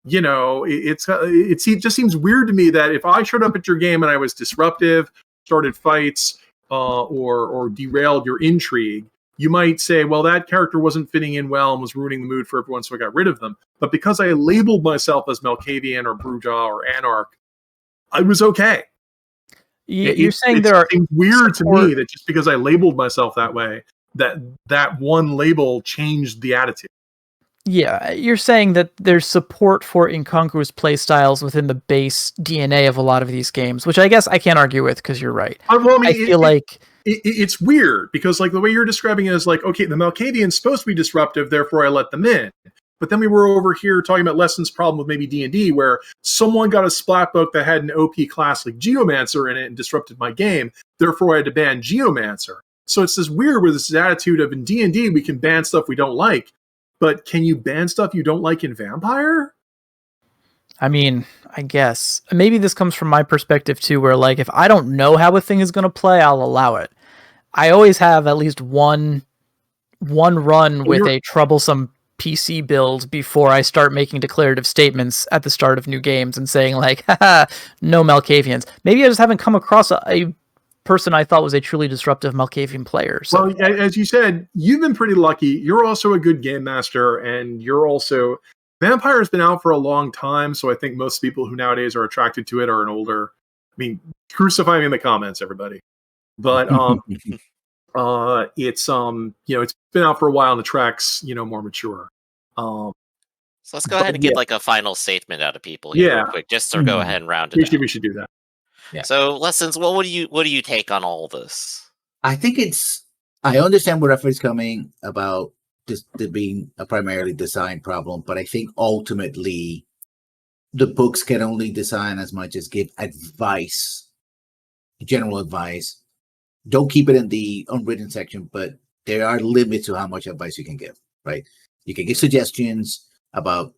it just seems weird to me that if I showed up at your game and I was disruptive, started fights, or derailed your intrigue, you might say, well, that character wasn't fitting in well and was ruining the mood for everyone, so I got rid of them. But because I labeled myself as Malkavian or Bruja or Anarch, I was okay. You're saying there are seems weird to me that just because I labeled myself that way, that one label changed the attitude. Yeah, you're saying that there's support for incongruous playstyles within the base DNA of a lot of these games, which I guess I can't argue with because you're right. I feel like it's weird because like the way you're describing it is like, okay, the Malkavian's supposed to be disruptive, therefore I let them in. But then we were over here talking about Lesson's problem with maybe D&D, where someone got a splat book that had an OP class like Geomancer in it and disrupted my game. Therefore, I had to ban Geomancer. So it's this weird with this attitude of in D&D, we can ban stuff we don't like. But can you ban stuff you don't like in Vampire? I mean, I guess. Maybe this comes from my perspective too, where like if I don't know how a thing is going to play, I'll allow it. I always have at least one run with a troublesome PC build before I start making declarative statements at the start of new games and saying like, haha, no Malkavians. Maybe I just haven't come across a person I thought was a truly disruptive Malkavian player. So. Well, as you said, you've been pretty lucky. You're also a good game master, and you're also... Vampire has been out for a long time, so I think most people who nowadays are attracted to it are an older... I mean, crucify me in the comments, everybody. But it's it's been out for a while and the track's more mature. So let's go ahead and get like a final statement out of people here real quick, just to go ahead and round it out. We should do that. Yeah. So Lessons, what do you take on all this? I think I understand where Rafferty's coming about this being a primarily design problem, but I think ultimately the books can only design as much as give advice, general advice. Don't keep it in the unwritten section, but there are limits to how much advice you can give, right? You can give suggestions about,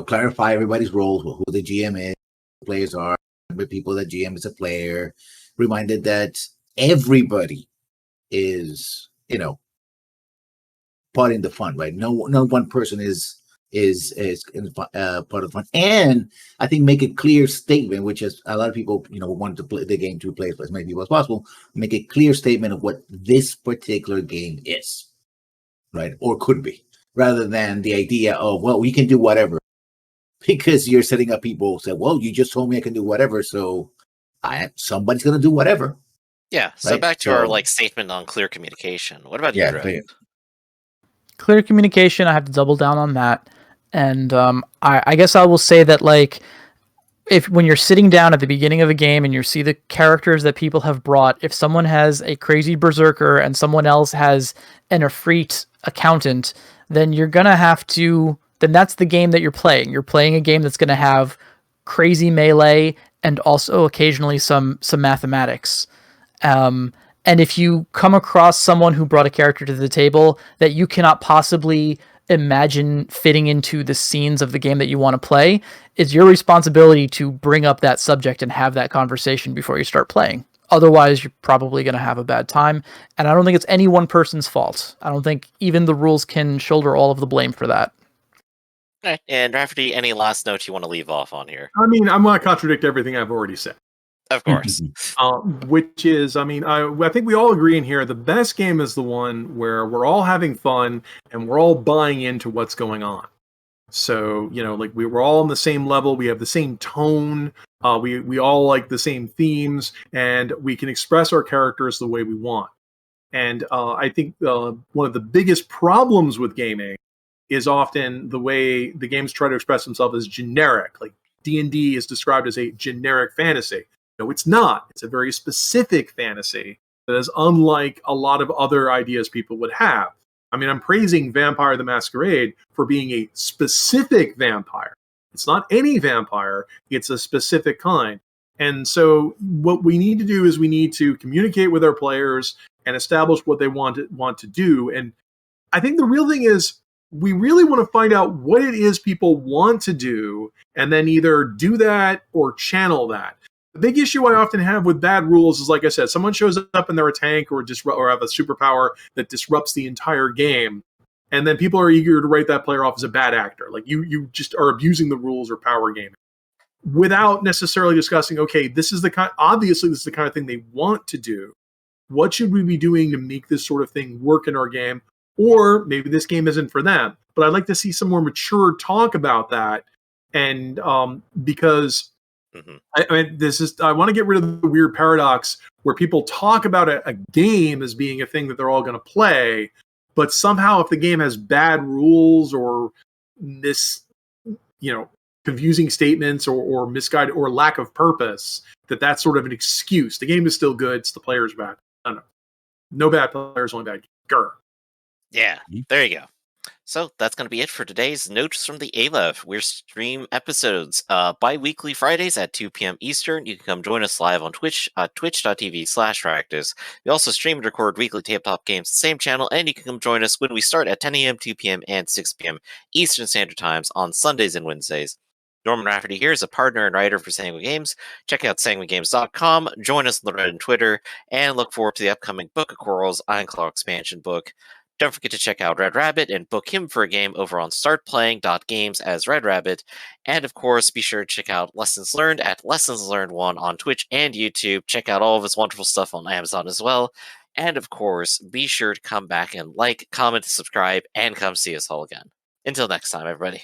clarify everybody's roles, who the GM is, players are, with people that GM is a player, reminded that everybody is, part in the fun, right? No one person is part of the fun. And I think make a clear statement, which is a lot of people, want to play the game to play as many people as possible. Make a clear statement of what this particular game is, right? Or could be, rather than the idea of, well, we can do whatever. Because you're setting up people who say, well, you just told me I can do whatever, so somebody's going to do whatever. Yeah, so right? Back to our statement on clear communication. What about you, Drew? Clear communication, I have to double down on that. And I guess I will say that when you're sitting down at the beginning of a game and you see the characters that people have brought, if someone has a crazy berserker and someone else has an Efreet accountant, then you're going to have to... then that's the game that you're playing. You're playing a game that's going to have crazy melee and also occasionally some mathematics. And if you come across someone who brought a character to the table that you cannot possibly imagine fitting into the scenes of the game that you want to play, it's your responsibility to bring up that subject and have that conversation before you start playing. Otherwise, you're probably going to have a bad time. And I don't think it's any one person's fault. I don't think even the rules can shoulder all of the blame for that. Okay. And Rafferty, any last notes you want to leave off on here? I mean, I'm going to contradict everything I've already said. Of course. Which is, I think we all agree in here, the best game is the one where we're all having fun and we're all buying into what's going on. So, we're all on the same level, we have the same tone, we all like the same themes, and we can express our characters the way we want. And I think one of the biggest problems with gaming is often the way the games try to express themselves as generic. Like D&D is described as a generic fantasy. No, it's not. It's a very specific fantasy that is unlike a lot of other ideas people would have. I mean, I'm praising Vampire the Masquerade for being a specific vampire. It's not any vampire. It's a specific kind. And so what we need to do is we need to communicate with our players and establish what they want to do. And I think the real thing is, we really want to find out what it is people want to do and then either do that or channel that. The big issue I often have with bad rules is, like I said, someone shows up and they're a tank or have a superpower that disrupts the entire game. and then people are eager to write that player off as a bad actor. Like you just are abusing the rules or power gaming without necessarily discussing, okay, this is the kind of thing they want to do. What should we be doing to make this sort of thing work in our game? Or maybe this game isn't for them. But I'd like to see some more mature talk about that. And because I want to get rid of the weird paradox where people talk about a game as being a thing that they're all going to play, but somehow if the game has bad rules or confusing statements or misguided or lack of purpose, that's sort of an excuse. The game is still good. It's the player's bad. I don't know. No bad players, only bad games. Grr. Yeah, there you go. So that's going to be it for today's Notes from the Aleph. We stream episodes bi-weekly Fridays at 2 p.m. Eastern. You can come join us live on Twitch, twitch.tv/Fractus. We also stream and record weekly tabletop games on the same channel, and you can come join us when we start at 10 a.m., 2 p.m., and 6 p.m. Eastern Standard Times on Sundays and Wednesdays. Norman Rafferty here is a partner and writer for Sanguine Games. Check out sanguinegames.com, join us on the Reddit and Twitter, and look forward to the upcoming Book of Quarrels Ironclaw expansion book. Don't forget to check out RedRabbit and book him for a game over on startplaying.games as RedRabbit. And of course, be sure to check out Lessons Learned at Lessons Learned 1 on Twitch and YouTube. Check out all of his wonderful stuff on Amazon as well. And of course, be sure to come back and like, comment, subscribe, and come see us all again. Until next time, everybody.